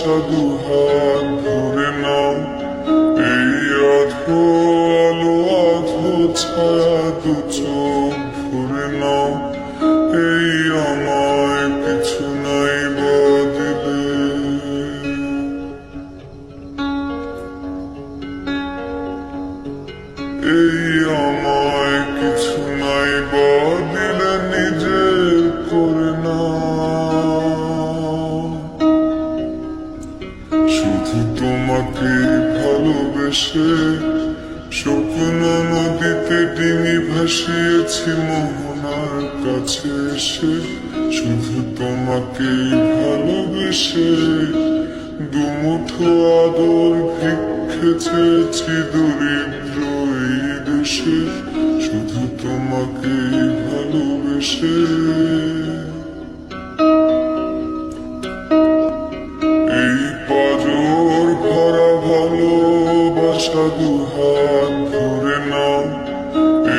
বাসা দুহাত ধরে নাও, এই আধো আলো আধো ছায়া দু চোখ ভরে নাও, এই আমায় কিছু নাই বদলে। এই আমায় কিছু নাই বদলে নিজে করে নাও। শুধু তোমাকে ভালোবেসে স্বপ্ন নদীতে ডিঙি ভাসিয়েছি মোহনার কাছে এসে। শুধু তোমাকে ভালোবেসে দুমুঠো আদর ভিক্ষে চেয়েছি দরিদ্র এই দেশে। শুধু তোমাকে ভালোবেসে এই পাজর ভরা ভালোবাসা দুহাত ধরে নাও,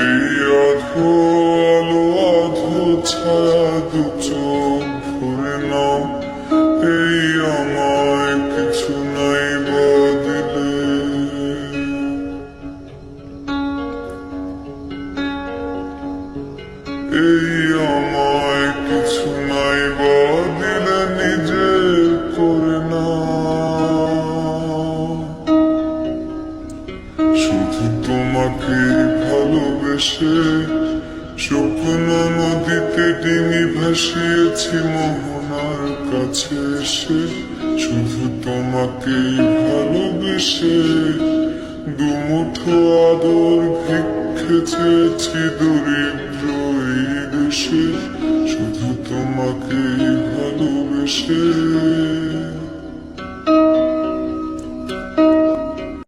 এই আধো আলো আধো ছায়া দু চোখ ভরে নাও, এই আমায় কিছু নাই বদলে। এই আমায় কিছু নাই বদলে নিজে করে নাও। শুধু তোমাকে ভালোবেসে স্বপ্ন নদীতে ডিঙি ভাসিয়েছি মোহনার কাছে এসে। শুধু তোমাকে ভালোবেসে দুমুঠো আদর ভিক্ষে চেয়েছি দরিদ্র এই দেশে। শুধু তোমাকে ভালোবেসে